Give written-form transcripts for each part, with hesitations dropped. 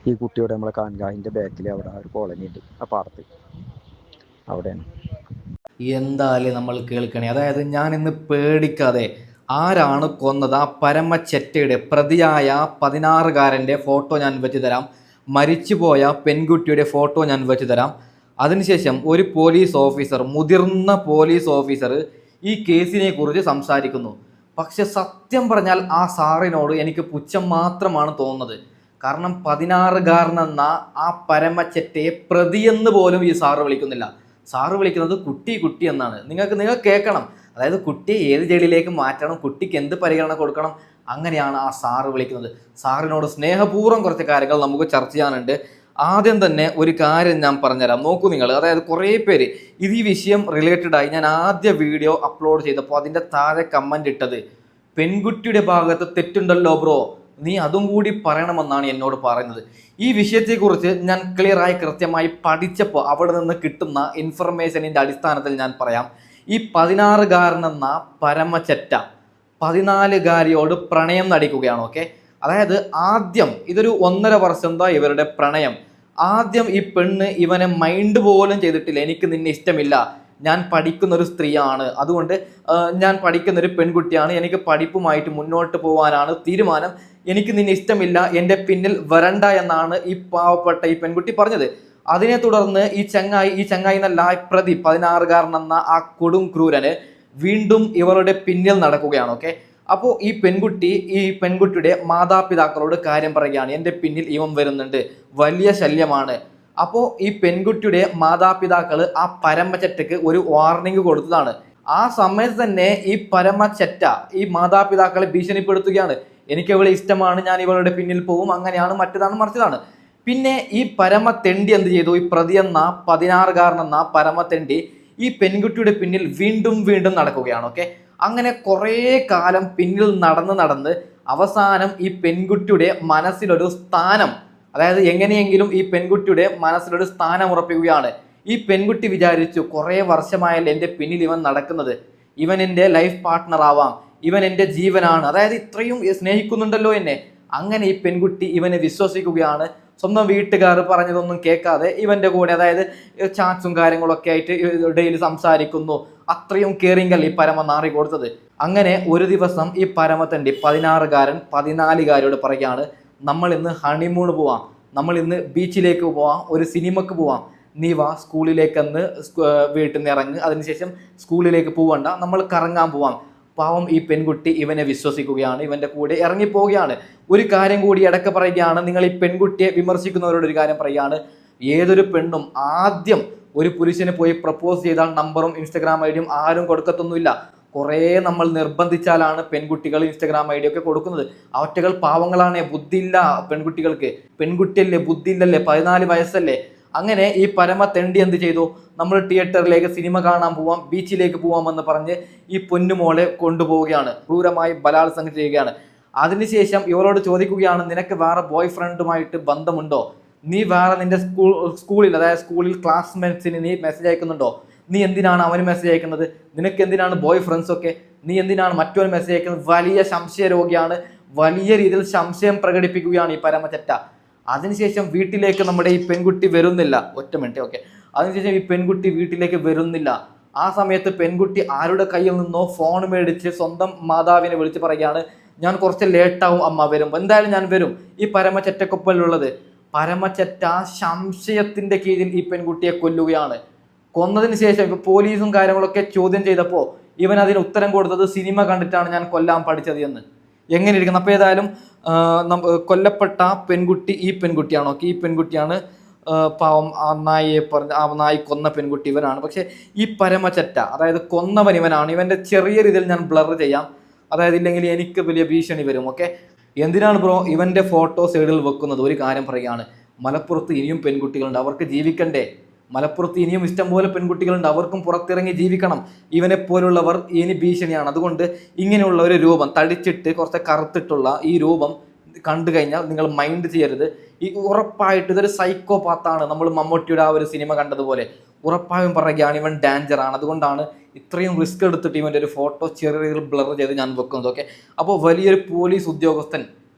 ഈ കുട്ടിയോട് നമ്മളെ കാണില്ല. അതിൻ്റെ ബാക്കിൽ അവിടെ ഒരു കോളനി ഉണ്ട്, ആ പാടത്ത് അവിടെയാണ്. എന്തായാലും നമ്മൾ കേൾക്കണേ. അതായത് ഞാൻ ഇന്ന് പേടിക്കാതെ ആരാണ് കൊന്നത് ആ പരമച്ചെറ്റയുടെ പ്രതിയായ 16-കാരൻ്റെ ഫോട്ടോ ഞാൻ വെച്ച് തരാം. മരിച്ചുപോയ പെൺകുട്ടിയുടെ ഫോട്ടോ ഞാൻ വെച്ച് തരാം. അതിനുശേഷം ഒരു പോലീസ് ഓഫീസർ, മുതിർന്ന പോലീസ് ഓഫീസർ ഈ കേസിനെ കുറിച്ച് സംസാരിക്കുന്നു. പക്ഷെ സത്യം പറഞ്ഞാൽ ആ സാറിനോട് എനിക്ക് പുച്ഛം മാത്രമാണ് തോന്നുന്നത്. കാരണം 16-കാരനെന്ന ആ പരമച്ചെറ്റയെ പ്രതിയെന്ന് പോലും ഈ സാറ് വിളിക്കുന്നില്ല. സാറ് വിളിക്കുന്നത് കുട്ടി കുട്ടി എന്നാണ്. നിങ്ങൾ കേൾക്കണം. അതായത് കുട്ടിയെ ഏത് ജയിലിലേക്ക് മാറ്റണം, കുട്ടിക്ക് എന്ത് പരിഗണന കൊടുക്കണം, അങ്ങനെയാണ് ആ സാറ് വിളിക്കുന്നത്. സാറിനോട് സ്നേഹപൂർവ്വം കുറച്ച് കാര്യങ്ങൾ നമുക്ക് ചർച്ച ചെയ്യാനുണ്ട്. ആദ്യം തന്നെ ഒരു കാര്യം ഞാൻ പറഞ്ഞുതരാം. നോക്കൂ നിങ്ങൾ, അതായത് കുറേ പേര് ഈ വിഷയം റിലേറ്റഡായി ഞാൻ ആദ്യ വീഡിയോ അപ്ലോഡ് ചെയ്തപ്പോൾ അതിൻ്റെ താഴെ കമൻ്റ് ഇട്ടത്, പെൺകുട്ടിയുടെ ഭാഗത്ത് തെറ്റുണ്ടല്ലോ ബ്രോ, നീ അതും കൂടി പറയണമെന്നാണ് എന്നോട് പറയുന്നത്. ഈ വിഷയത്തെക്കുറിച്ച് ഞാൻ ക്ലിയറായി കൃത്യമായി പഠിച്ചപ്പോൾ അവിടെ നിന്ന് കിട്ടുന്ന ഇൻഫർമേഷനിൻ്റെ അടിസ്ഥാനത്തിൽ ഞാൻ പറയാം. ഈ 16-കാരനെന്ന പരമച്ചെറ്റ 14-കാരിയോട് പ്രണയം നടിക്കുകയാണ്. ഓക്കെ, അതായത് ആദ്യം ഇതൊരു 1.5 വർഷം എന്താ ഇവരുടെ പ്രണയം. ആദ്യം ഈ പെണ്ണ് ഇവനെ മൈൻഡ് പോലും ചെയ്തിട്ടില്ല. എനിക്ക് നിന്നെ ഇഷ്ടമില്ല, ഞാൻ പഠിക്കുന്നൊരു സ്ത്രീയാണ്, അതുകൊണ്ട് ഞാൻ പഠിക്കുന്നൊരു പെൺകുട്ടിയാണ്, എനിക്ക് പഠിപ്പുമായിട്ട് മുന്നോട്ട് പോകാനാണ് തീരുമാനം, എനിക്ക് നിന്നെ ഇഷ്ടമില്ല, എൻ്റെ പിന്നിൽ വരണ്ട എന്നാണ് ഈ പാവപ്പെട്ട ഈ പെൺകുട്ടി പറഞ്ഞത്. അതിനെ തുടർന്ന് ഈ ചങ്ങായി എന്നല്ല, പ്രതി 16-കാരനെന്ന ആ കൊടും ക്രൂരന് വീണ്ടും ഇവരുടെ പിന്നിൽ നടക്കുകയാണ്. ഓക്കെ, അപ്പോൾ ഈ പെൺകുട്ടിയുടെ മാതാപിതാക്കളോട് കാര്യം പറയുകയാണ്, എൻ്റെ പിന്നിൽ ഇവൻ വരുന്നുണ്ട്, വലിയ ശല്യമാണ്. അപ്പോൾ ഈ പെൺകുട്ടിയുടെ മാതാപിതാക്കൾ ആ പരമച്ചെറ്റക്ക് ഒരു വാർണിംഗ് കൊടുത്തതാണ്. ആ സമയത്ത് തന്നെ ഈ പരമച്ചെറ്റ ഈ മാതാപിതാക്കളെ ഭീഷണിപ്പെടുത്തുകയാണ്, എനിക്ക് ഇവളെ ഇഷ്ടമാണ്, ഞാൻ ഇവളുടെ പിന്നിൽ പോവും, അങ്ങനെയാണ്, മറ്റതാണ്, മറിച്ചതാണ്. പിന്നെ ഈ പരമത്തെണ്ടി എന്ത് ചെയ്തു, ഈ പ്രതി എന്ന 16-കാരനെന്ന പരമത്തെണ്ടി ഈ പെൺകുട്ടിയുടെ പിന്നിൽ വീണ്ടും വീണ്ടും നടക്കുകയാണ്. ഓക്കെ, അങ്ങനെ കുറേ കാലം പിന്നിൽ നടന്ന് അവസാനം ഈ പെൺകുട്ടിയുടെ മനസ്സിലൊരു സ്ഥാനം, അതായത് എങ്ങനെയെങ്കിലും ഈ പെൺകുട്ടിയുടെ മനസ്സിലൊരു സ്ഥാനം ഉറപ്പിക്കുകയാണ്. ഈ പെൺകുട്ടി വിചാരിച്ചു, കുറേ വർഷമായല്ലോ എൻ്റെ പിന്നിൽ ഇവൻ നടക്കുന്നത്, ഇവൻ എൻ്റെ ലൈഫ് പാർട്ട്ണർ ആവാം, ഇവൻ എൻ്റെ ജീവനാണ്, അതായത് ഇത്രയും സ്നേഹിക്കുന്നുണ്ടല്ലോ എന്നെ. അങ്ങനെ ഈ പെൺകുട്ടി ഇവനെ വിശ്വസിക്കുകയാണ്. സ്വന്തം വീട്ടുകാർ പറഞ്ഞതൊന്നും കേൾക്കാതെ ഇവൻ്റെ കൂടെ, അതായത് ചാറ്റ്സും കാര്യങ്ങളൊക്കെ ആയിട്ട് ഡെയിലി സംസാരിക്കുന്നു. അത്രയും കെയറിംഗ് അല്ല ഈ പരമ നാറി കൊടുത്തത്. അങ്ങനെ ഒരു ദിവസം ഈ പരമത്തൻ്റെ 16-കാരൻ 14-കാരിയോട് പറയുകയാണ്, നമ്മൾ ഇന്ന് ഹണിമൂൺ പോവാം, നമ്മൾ ഇന്ന് ബീച്ചിലേക്ക് പോവാം, ഒരു സിനിമക്ക് പോവാം, നീ വാ, സ്കൂളിലേക്കെന്ന് വീട്ടിൽ നിന്ന് ഇറങ്ങ്, അതിനുശേഷം സ്കൂളിലേക്ക് പോവണ്ട, നമ്മൾ കറങ്ങാൻ പോവാം. പാവം ഈ പെൺകുട്ടി ഇവനെ വിശ്വസിക്കുകയാണ്, ഇവൻ്റെ കൂടെ ഇറങ്ങിപ്പോവുകയാണ്. ഒരു കാര്യം കൂടി ഇടയ്ക്ക് പറയുകയാണ്, നിങ്ങൾ ഈ പെൺകുട്ടിയെ വിമർശിക്കുന്നവരോട് ഒരു കാര്യം പറയുകയാണ്, ഏതൊരു പെണ്ണും ആദ്യം ഒരു പുരുഷന് പോയി പ്രപ്പോസ് ചെയ്താൽ നമ്പറും ഇൻസ്റ്റഗ്രാം ഐഡിയും ആരും കൊടുക്കത്തൊന്നുമില്ല. കുറേ നമ്മൾ നിർബന്ധിച്ചാലാണ് പെൺകുട്ടികൾ ഇൻസ്റ്റഗ്രാം ഐ ഡി ഒക്കെ കൊടുക്കുന്നത്. അവറ്റകൾ പാവങ്ങളാണ്, ബുദ്ധിയില്ല പെൺകുട്ടികൾക്ക്, പെൺകുട്ടിയല്ലേ, ബുദ്ധിയില്ലല്ലേ, 14 വയസ്സല്ലേ. അങ്ങനെ ഈ പരമത്തെണ്ടി എന്ത് ചെയ്തു, നമ്മൾ തിയേറ്ററിലേക്ക് സിനിമ കാണാൻ പോവാം, ബീച്ചിലേക്ക് പോവാമെന്ന് പറഞ്ഞ് ഈ പൊന്നുമോളെ കൊണ്ടുപോവുകയാണ്, ക്രൂരമായി ബലാത്സംഗം ചെയ്യുകയാണ്. അതിനുശേഷം ഇവരോട് ചോദിക്കുകയാണ്, നിനക്ക് വേറെ ബോയ് ഫ്രണ്ടുമായിട്ട് ബന്ധമുണ്ടോ, നീ വേറെ നിന്റെ സ്കൂളിൽ, അതായത് സ്കൂളിൽ ക്ലാസ്മേറ്റ്സിന് നീ മെസ്സേജ് അയക്കുന്നുണ്ടോ, നീ എന്തിനാണ് അവന് മെസ്സേജ് അയക്കുന്നത്, നിനക്ക് എന്തിനാണ് ബോയ് ഫ്രണ്ട്സ് ഒക്കെ, നീ എന്തിനാണ് മറ്റൊരു മെസ്സേജ് അയക്കുന്നത്. വലിയ സംശയ രോഗിയാണ്, വലിയ രീതിയിൽ സംശയം പ്രകടിപ്പിക്കുകയാണ് ഈ പരമചെറ്റ. അതിനുശേഷം വീട്ടിലേക്ക് നമ്മുടെ ഈ പെൺകുട്ടി വരുന്നില്ല. ഒറ്റ മിനിറ്റ്, ഓക്കെ. അതിനുശേഷം ഈ പെൺകുട്ടി വീട്ടിലേക്ക് വരുന്നില്ല. ആ സമയത്ത് പെൺകുട്ടി ആരുടെ കയ്യിൽ നിന്നോ ഫോൺ മേടിച്ച് സ്വന്തം മാതാവിനെ വിളിച്ച് പറയുകയാണ്, ഞാൻ കുറച്ച് ലേറ്റാവും അമ്മ, വരും, എന്തായാലും ഞാൻ വരും. ഈ പരമചെറ്റക്കൊപ്പലുള്ളത് പരമചെറ്റ സംശയത്തിന്റെ കീഴിൽ ഈ പെൺകുട്ടിയെ കൊല്ലുകയാണ്. കൊന്നതിന് ശേഷം ഇപ്പൊ പോലീസും കാര്യങ്ങളൊക്കെ ചോദ്യം ചെയ്തപ്പോൾ ഇവൻ അതിന് ഉത്തരം കൊടുത്തത്, സിനിമ കണ്ടിട്ടാണ് ഞാൻ കൊല്ലാൻ പഠിച്ചത് എന്ന്. എങ്ങനെ ഇരിക്കുന്നു. അപ്പോൾ ഏതായാലും കൊല്ലപ്പെട്ട പെൺകുട്ടി ഈ പെൺകുട്ടിയാണോ, ഈ പെൺകുട്ടിയാണ് പാവം ആ നായിയെ പറഞ്ഞ, ആ നായി കൊന്ന പെൺകുട്ടി ഇവനാണ്. പക്ഷെ ഈ പരമചെറ്റ, അതായത് കൊന്നവൻ ഇവനാണ്. ഇവന്റെ ചെറിയ രീതിയിൽ ഞാൻ ബ്ലർ ചെയ്യാം, അതായത് ഇല്ലെങ്കിൽ എനിക്ക് വലിയ ഭീഷണി വരും. ഓക്കെ, എന്തിനാണ് ബ്രോ ഇവന്റെ ഫോട്ടോ സൈഡിൽ വെക്കുന്നത്? ഒരു കാര്യം പറയുകയാണ്, മലപ്പുറത്ത് ഇനിയും പെൺകുട്ടികളുണ്ട്, അവർക്ക് ജീവിക്കണ്ടേ. മലപ്പുറത്ത് ഇനിയും ഇഷ്ടംപോലെ പെൺകുട്ടികളുണ്ട്, അവർക്കും പുറത്തിറങ്ങി ജീവിക്കണം. ഇവനെപ്പോലുള്ളവർ ഇനി ഭീഷണിയാണ്. അതുകൊണ്ട് ഇങ്ങനെയുള്ള ഒരു രൂപം, തടിച്ചിട്ട് കുറച്ച് കറുത്തിട്ടുള്ള ഈ രൂപം കണ്ടു കഴിഞ്ഞാൽ നിങ്ങൾ മൈൻഡ് ചെയ്യരുത്. ഈ ഉറപ്പായിട്ട് ഇതൊരു സൈക്കോപാത്താണ്. നമ്മൾ മമ്മൂട്ടിയുടെ ആ ഒരു സിനിമ കണ്ടതുപോലെ ഉറപ്പായും പറയുകയാണ്, ഇവൻ ഡേഞ്ചറാണ്. അതുകൊണ്ടാണ് ഇത്രയും റിസ്ക് എടുത്തിട്ട് ഇവൻ്റെ ഒരു ഫോട്ടോ ചെറിയ രീതിയിൽ ബ്ലർ ചെയ്ത് ഞാൻ വെക്കുന്നത്. ഓക്കെ, അപ്പോൾ വലിയൊരു പോലീസ് ഉദ്യോഗസ്ഥൻ,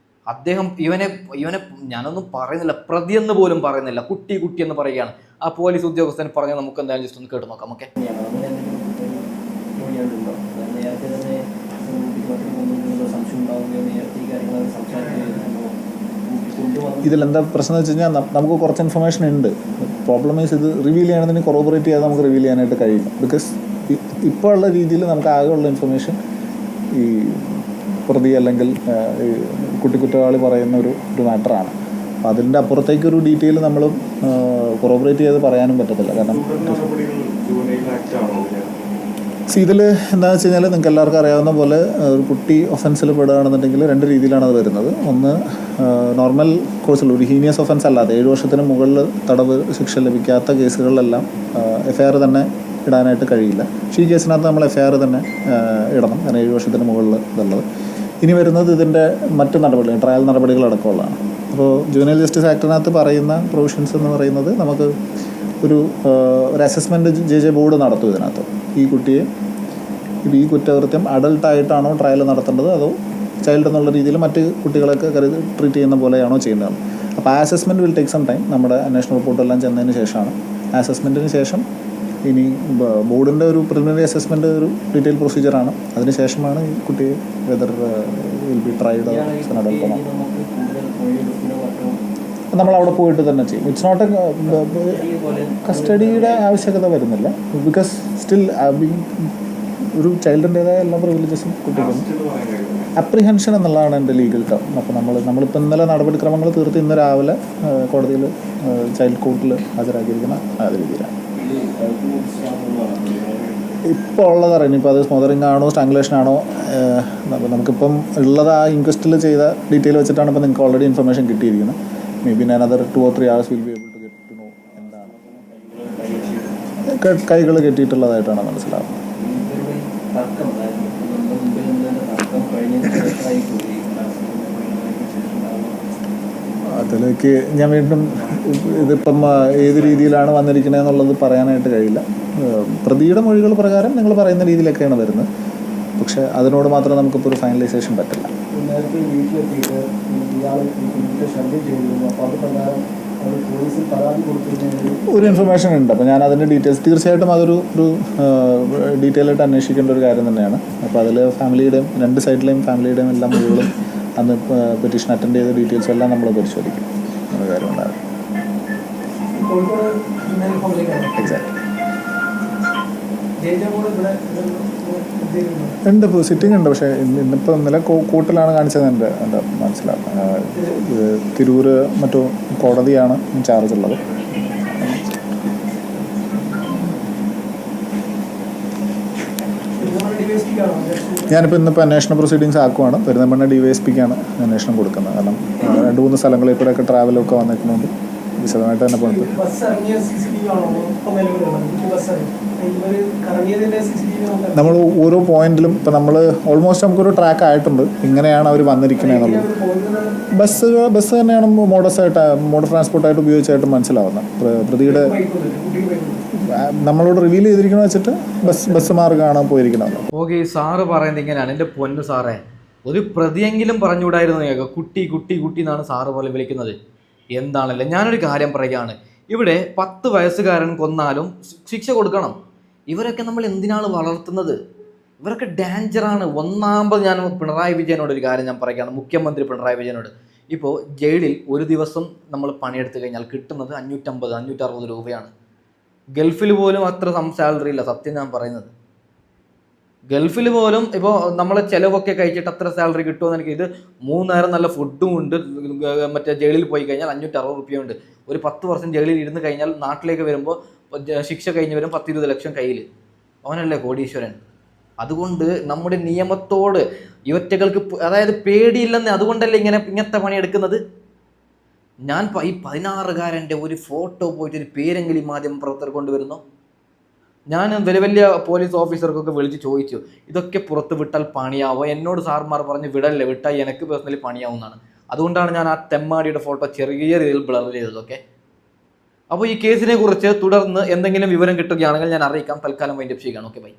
അദ്ദേഹം ഇവനെ ഇവനെ ഞാനൊന്നും പറയുന്നില്ല, പ്രതിയെന്ന് പോലും പറയുന്നില്ല, കുട്ടി കുട്ടി എന്ന് പറയുകയാണ്. ആ പോലീസ് ഉദ്യോഗസ്ഥൻ പറഞ്ഞ് നമുക്ക് എന്തായാലും ജസ്റ്റ് ഒന്ന് കേട്ട് നോക്കാം. ഓക്കെ, ഇതിലെന്താ പ്രശ്നം എന്ന് വെച്ച് കഴിഞ്ഞാൽ നമുക്ക് കുറച്ച് ഇൻഫർമേഷൻ ഉണ്ട്. പ്രോബ്ലം ഈസ് ഇത് റിവീൽ ചെയ്യണമെങ്കിൽ കൊറോബറേറ്റ് ചെയ്യാതെ നമുക്ക് റിവീൽ ചെയ്യാനായിട്ട് കഴിയില്ല. ബിക്കോസ് ഇപ്പോൾ ഉള്ള രീതിയിൽ നമുക്ക് ആകെയുള്ള ഇൻഫർമേഷൻ ഈ പ്രതി അല്ലെങ്കിൽ ഈ കുറ്റവാളി പറയുന്ന ഒരു മാറ്ററാണ്. അപ്പം അതിൻ്റെ അപ്പുറത്തേക്കൊരു ഡീറ്റെയിൽ നമ്മൾ കൊറോബറേറ്റ് ചെയ്ത് പറയാനും പറ്റത്തില്ല. കാരണം ഇതിൽ എന്താണെന്ന് വെച്ച് കഴിഞ്ഞാൽ നിങ്ങൾക്ക് എല്ലാവർക്കും അറിയാവുന്ന പോലെ ഒരു കുട്ടി ഒഫൻസിൽ പെടുകയാണെന്നുണ്ടെങ്കിൽ 2 രീതിയിലാണ് അത് വരുന്നത്. ഒന്ന്, നോർമൽ കോഴ്സിൽ ഒരു ഹീനിയസ് ഒഫൻസ് അല്ലാതെ 7 വർഷത്തിന് മുകളിൽ തടവ് ശിക്ഷ ലഭിക്കാത്ത കേസുകളിലെല്ലാം FIR തന്നെ ഇടാനായിട്ട് കഴിയില്ല. പക്ഷേ ഈ കേസിനകത്ത് നമ്മൾ FIR തന്നെ ഇടണം, കാരണം 7 വർഷത്തിന് മുകളിൽ ഇതുള്ളത്. ഇനി വരുന്നത് ഇതിൻ്റെ മറ്റ് നടപടികൾ, ട്രയൽ നടപടികളടക്കമുള്ളതാണ്. അപ്പോൾ ജുവനൈൽ ജസ്റ്റിസ് ആക്ടിനകത്ത് പറയുന്ന പ്രൊവിഷൻസ് എന്ന് പറയുന്നത് നമുക്ക് ഒരു അസസ്മെൻറ്റ് JJ ബോർഡ് നടത്തും ഇതിനകത്ത്. ഈ കുട്ടിയെ ഈ കുറ്റകൃത്യം അഡൾട്ടായിട്ടാണോ ട്രയൽ നടത്തേണ്ടത് അതോ ചൈൽഡ് എന്നുള്ള രീതിയിൽ മറ്റ് കുട്ടികളൊക്കെ ട്രീറ്റ് ചെയ്യുന്ന പോലെയാണോ ചെയ്യേണ്ടത്. അപ്പോൾ ആ assessment will take some time. നമ്മുടെ അന്വേഷണ റിപ്പോർട്ടെല്ലാം ചെന്നതിന് ശേഷമാണ്. ആ അസസ്മെൻറ്റിന് ശേഷം ഇനി ബോർഡിൻ്റെ ഒരു പ്രിലിമിനറി അസസ്മെൻറ്റ് ഒരു ഡീറ്റെയിൽ പ്രൊസീജിയറാണ്. അതിന് ശേഷമാണ് ഈ കുട്ടിയെ വെദർ വിൽ ബി ട്രൈഡ് നടക്കണം. നമ്മളവിടെ പോയിട്ട് തന്നെ ചെയ്യും. ഇറ്റ്സ് നോട്ട് കസ്റ്റഡിയുടെ ആവശ്യകത വരുന്നില്ല. ബിക്കോസ് സ്റ്റിൽ ഒരു ചൈൽഡിൻ്റേതായ എല്ലാ പ്രിവിലേജസും കുട്ടിക്കും. അപ്രിഹെൻഷൻ എന്നുള്ളതാണ് എൻ്റെ ലീഗൽ ടേം. അപ്പോൾ നമ്മളിപ്പോൾ ഇന്നലെ നടപടിക്രമങ്ങൾ തീർത്ത് ഇന്ന് രാവിലെ കോടതിയിൽ ചൈൽഡ് കോർട്ടിൽ ഹാജരാക്കിയിരിക്കുന്ന ആ രീതിയിലാണ് ഇപ്പോൾ ഉള്ളതറിയാം. ഇനിയിപ്പോൾ അത് സ്മോദറിങ് ആണോ സ്ട്രാങ്കുലേഷൻ ആണോ, നമുക്കിപ്പം ഉള്ളത് ആ ഇൻക്വസ്റ്റിൽ ചെയ്ത ഡീറ്റെയിൽ വെച്ചിട്ടാണ് ഇപ്പോൾ നിങ്ങൾക്ക് ഓൾറെഡി ഇൻഫർമേഷൻ കിട്ടിയിരിക്കുന്നത്. Maybe another 2 or 3 hours will be able to get to know എന്താണ് കൈകൾ കെട്ടിയിട്ടുള്ളതായിട്ടാണ് മനസ്സിലാവുന്നത്. അതിലേക്ക് ഞാൻ വീണ്ടും ഇതിപ്പം ഏത് രീതിയിലാണ് വന്നിരിക്കുന്നതെന്നുള്ളത് പറയാനായിട്ട് കഴിയില്ല. പ്രതിയുടെ മൊഴികൾ പ്രകാരം നിങ്ങൾ പറയുന്ന രീതിയിലൊക്കെയാണ് വരുന്നത്. പക്ഷേ അതിനോട് മാത്രം നമുക്കിപ്പോൾ ഒരു ഫൈനലൈസേഷൻ പറ്റില്ല. ഒരു ഇൻഫർമേഷൻ ഉണ്ട്. അപ്പോൾ ഞാൻ അതിൻ്റെ ഡീറ്റെയിൽസ് തീർച്ചയായിട്ടും അതൊരു ഡീറ്റെയിൽ ആയിട്ട് അന്വേഷിക്കേണ്ട ഒരു കാര്യം തന്നെയാണ്. അപ്പോൾ അതിൽ ഫാമിലിയുടെയും 2 സൈഡിലെയും ഫാമിലിയുടെയും എല്ലാം മൊഴികളും അന്ന് പെറ്റീഷൻ അറ്റൻഡ് ചെയ്ത ഡീറ്റെയിൽസും എല്ലാം നമ്മൾ പരിശോധിക്കും എന്ന കാര്യം ഉണ്ടാകും. എക്സാക്ട് ഉണ്ട്, ഇപ്പോൾ സിറ്റിംഗ് ഉണ്ട്. പക്ഷേ ഇന്നിപ്പോൾ ഇന്നലെ കൂട്ടിലാണ് കാണിച്ചത്. എൻ്റെ മനസ്സിലാക്കുന്നത് തിരൂർ മറ്റോ കോടതിയാണ് ചാർജ് ഉള്ളത്. ഞാനിപ്പോൾ ഇന്നിപ്പോൾ അന്വേഷണ പ്രൊസീഡിങ്സ് ആക്കുവാണ്. പെരുന്തൽമണ്ണ DYSPക്കാണ് അന്വേഷണം കൊടുക്കുന്നത്. കാരണം 2-3 സ്ഥലങ്ങളിൽ കൂടെയൊക്കെ ട്രാവലൊക്കെ വന്നിട്ടുകൊണ്ട് വിശദമായിട്ട് തന്നെ പോകുന്നത്. നമ്മൾ ഓരോ പോയിന്റിലും ഇപ്പം നമ്മൾ ഓൾമോസ്റ്റ് നമുക്കൊരു ട്രാക്ക് ആയിട്ടുണ്ട്, ഇങ്ങനെയാണ് അവർ വന്നിരിക്കുന്നത് എന്നുള്ളത്. ബസ് തന്നെയാണ് മോഡ് ട്രാൻസ്പോർട്ടായിട്ട് ഉപയോഗിച്ചായിട്ട് മനസ്സിലാവുന്നത്. പ്രതിയുടെ നമ്മളോട് റിവീൽ ചെയ്തിരിക്കണമെന്ന് വെച്ചിട്ട് ബസ് മാർഗ്ഗമാണ് പോയിരിക്കുന്നത്. ഓക്കെ, സാറ് പറയുന്നത് ഇങ്ങനെയാണ്. എൻ്റെ പൊന്ന് സാറേ, ഒരു പ്രതിയെങ്കിലും പറഞ്ഞുകൂടായിരുന്നു ഞങ്ങൾക്ക്? കുട്ടി കുട്ടി കുട്ടി എന്നാണ് സാറ് പോലെ വിളിക്കുന്നത്. എന്താണല്ലേ, ഞാനൊരു കാര്യം പറയുകയാണ്. ഇവിടെ 10 വയസ്സുകാരൻ കൊന്നാലും ശിക്ഷ കൊടുക്കണം. ഇവരൊക്കെ നമ്മൾ എന്തിനാണ് വളർത്തുന്നത്? ഇവരൊക്കെ ഡേഞ്ചറാണ്. ഒന്നാമത് ഞാൻ പിണറായി വിജയനോട് ഒരു കാര്യം ഞാൻ പറയുകയാണ്, മുഖ്യമന്ത്രി പിണറായി വിജയനോട്. ഇപ്പോൾ ജയിലിൽ ഒരു ദിവസം നമ്മൾ പണിയെടുത്ത് കഴിഞ്ഞാൽ കിട്ടുന്നത് 550-560 രൂപയാണ്. ഗൾഫിൽ പോലും അത്ര സാലറി ഇല്ല, സത്യം ഞാൻ പറയുന്നത്. ഗൾഫിൽ പോലും ഇപ്പോൾ നമ്മളെ ചിലവൊക്കെ കഴിച്ചിട്ട് അത്ര സാലറി കിട്ടുമെന്ന് എനിക്ക്. ഇത് 3 നേരം നല്ല ഫുഡും ഉണ്ട്. മറ്റേ ജയിലിൽ പോയി കഴിഞ്ഞാൽ 560 രൂപയുണ്ട്. ഒരു 10 വർഷം ജയിലിൽ ഇരുന്ന് കഴിഞ്ഞാൽ നാട്ടിലേക്ക് വരുമ്പോൾ ശിക്ഷ കഴിഞ്ഞ് വരും 10-20 ലക്ഷം കയ്യിൽ. അവനല്ലേ കോടീശ്വരൻ. അതുകൊണ്ട് നമ്മുടെ നിയമത്തോട് ഇവറ്റകൾക്ക് അതായത് പേടിയില്ലെന്ന്, അതുകൊണ്ടല്ലേ ഇങ്ങനത്തെ പണിയെടുക്കുന്നത്. ഞാൻ ഈ 16-കാരൻ്റെ ഒരു ഫോട്ടോ പോയിട്ട് ഒരു പേരെങ്കിലും മാധ്യമ പ്രവർത്തകർ കൊണ്ടുവരുന്നു. ഞാൻ വലിയ പോലീസ് ഓഫീസർക്കൊക്കെ വിളിച്ച് ചോദിച്ചു, ഇതൊക്കെ പുറത്ത് വിട്ടാൽ പണിയാവോ? എന്നോട് സാർമാർ പറഞ്ഞ് വിടല്ലേ, വിട്ടാൽ എനിക്ക് പേഴ്സണലി പണിയാവുന്നതാണ്. അതുകൊണ്ടാണ് ഞാൻ ആ തെമ്മാടിയുടെ ഫോട്ടോ ചെറിയ രീതിയിൽ ബ്ലർ ചെയ്തതൊക്കെ. അപ്പോൾ ഈ കേസിനെ കുറിച്ച് തുടർന്ന് എന്തെങ്കിലും വിവരം കിട്ടുകയാണെങ്കിൽ ഞാൻ അറിയിക്കാം. തൽക്കാലം വൈൻഡപ്പ് ചെയ്യുകയാണ്. Okay, by.